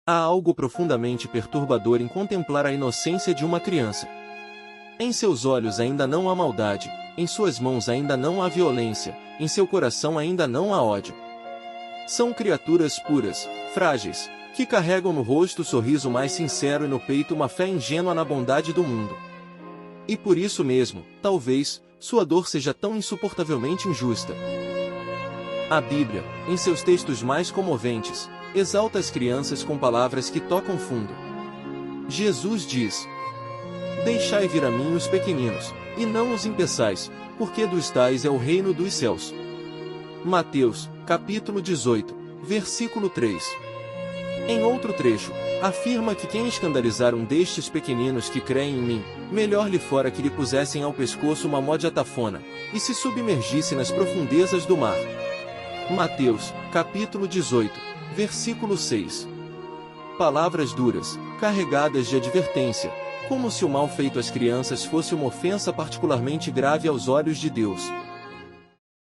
Há algo profundamente perturbador em contemplar a inocência de uma criança. Em seus olhos ainda não há maldade, em suas mãos ainda não há violência, em seu coração ainda não há ódio. São criaturas puras, frágeis, que carregam no rosto o sorriso mais sincero e no peito uma fé ingênua na bondade do mundo. E por isso mesmo, talvez, sua dor seja tão insuportavelmente injusta. A Bíblia, em seus textos mais comoventes, exalta as crianças com palavras que tocam fundo. Jesus diz: "Deixai vir a mim os pequeninos, e não os impeçais, porque dos tais é o reino dos céus." Mateus, capítulo 18, versículo 3. Em outro trecho, afirma que quem escandalizar um destes pequeninos que creem em mim, melhor lhe fora que lhe pusessem ao pescoço uma mó de atafona, e se submergisse nas profundezas do mar. Mateus, capítulo 18, versículo 6. Palavras duras, carregadas de advertência, como se o mal feito às crianças fosse uma ofensa particularmente grave aos olhos de Deus.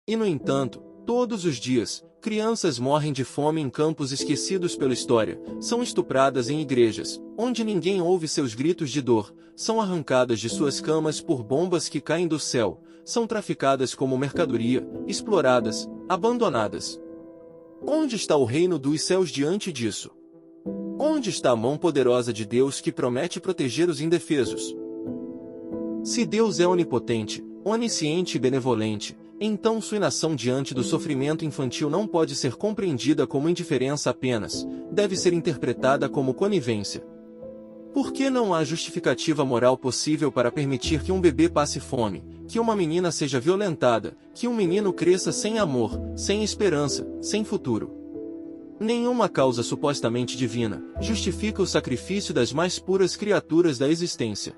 E no entanto, todos os dias, crianças morrem de fome em campos esquecidos pela história, são estupradas em igrejas, onde ninguém ouve seus gritos de dor, são arrancadas de suas camas por bombas que caem do céu, são traficadas como mercadoria, exploradas, abandonadas. Onde está o reino dos céus diante disso? Onde está a mão poderosa de Deus que promete proteger os indefesos? Se Deus é onipotente, onisciente e benevolente, então sua inação diante do sofrimento infantil não pode ser compreendida como indiferença apenas, deve ser interpretada como conivência. Por que não há justificativa moral possível para permitir que um bebê passe fome, que uma menina seja violentada, que um menino cresça sem amor, sem esperança, sem futuro? Nenhuma causa supostamente divina justifica o sacrifício das mais puras criaturas da existência.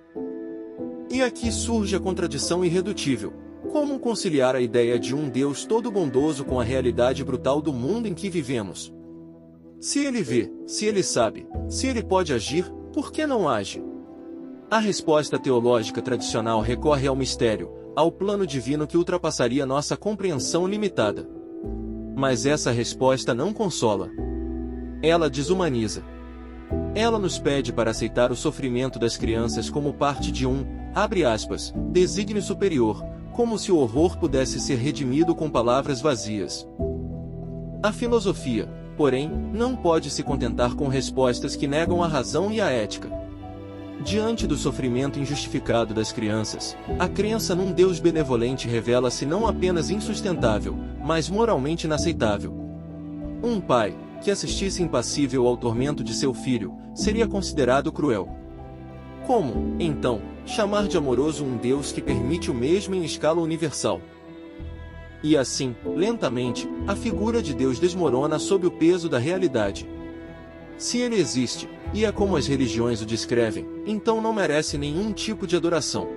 E aqui surge a contradição irredutível. Como conciliar a ideia de um Deus todo bondoso com a realidade brutal do mundo em que vivemos? Se ele vê, se ele sabe, se ele pode agir, por que não age? A resposta teológica tradicional recorre ao mistério, ao plano divino que ultrapassaria nossa compreensão limitada. Mas essa resposta não consola. Ela desumaniza. Ela nos pede para aceitar o sofrimento das crianças como parte de um, abre aspas, desígnio superior, como se o horror pudesse ser redimido com palavras vazias. A filosofia, porém, não pode se contentar com respostas que negam a razão e a ética. Diante do sofrimento injustificado das crianças, a crença num Deus benevolente revela-se não apenas insustentável, mas moralmente inaceitável. Um pai, que assistisse impassível ao tormento de seu filho, seria considerado cruel. Como, então, chamar de amoroso um Deus que permite o mesmo em escala universal? E assim, lentamente, a figura de Deus desmorona sob o peso da realidade. Se ele existe, e é como as religiões o descrevem, então não merece nenhum tipo de adoração.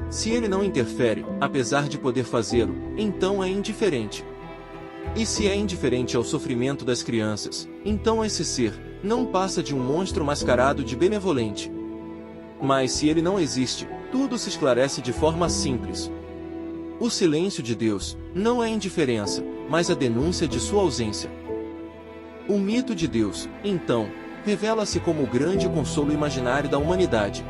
Se ele não interfere, apesar de poder fazê-lo, então é indiferente. E se é indiferente ao sofrimento das crianças, então esse ser não passa de um monstro mascarado de benevolente. Mas se ele não existe, tudo se esclarece de forma simples. O silêncio de Deus não é indiferença, mas a denúncia de sua ausência. O mito de Deus, então, revela-se como o grande consolo imaginário da humanidade.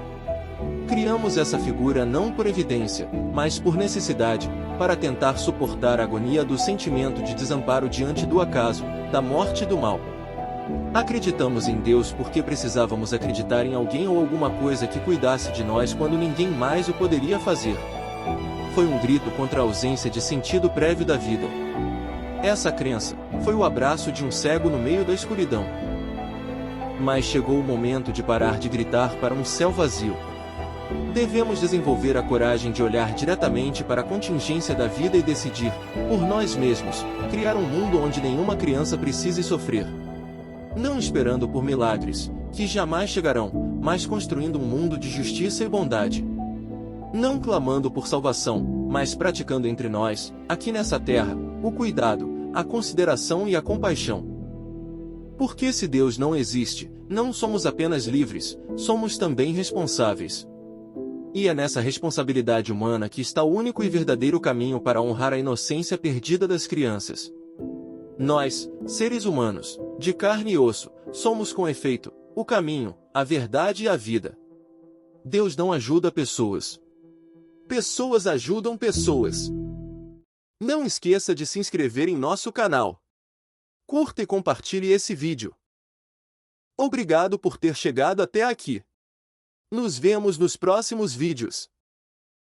Criamos essa figura não por evidência, mas por necessidade, para tentar suportar a agonia do sentimento de desamparo diante do acaso, da morte e do mal. Acreditamos em Deus porque precisávamos acreditar em alguém ou alguma coisa que cuidasse de nós quando ninguém mais o poderia fazer. Foi um grito contra a ausência de sentido prévio da vida. Essa crença foi o abraço de um cego no meio da escuridão. Mas chegou o momento de parar de gritar para um céu vazio. Devemos desenvolver a coragem de olhar diretamente para a contingência da vida e decidir, por nós mesmos, criar um mundo onde nenhuma criança precise sofrer. Não esperando por milagres, que jamais chegarão, mas construindo um mundo de justiça e bondade. Não clamando por salvação, mas praticando entre nós, aqui nessa terra, o cuidado, a consideração e a compaixão. Porque se Deus não existe, não somos apenas livres, somos também responsáveis. E é nessa responsabilidade humana que está o único e verdadeiro caminho para honrar a inocência perdida das crianças. Nós, seres humanos, de carne e osso, Somos com efeito o caminho, a verdade e a vida. Deus não ajuda pessoas. Pessoas ajudam pessoas. Não esqueça de se inscrever em nosso canal. Curta e compartilhe esse vídeo. Obrigado por ter chegado até aqui. Nos vemos nos próximos vídeos.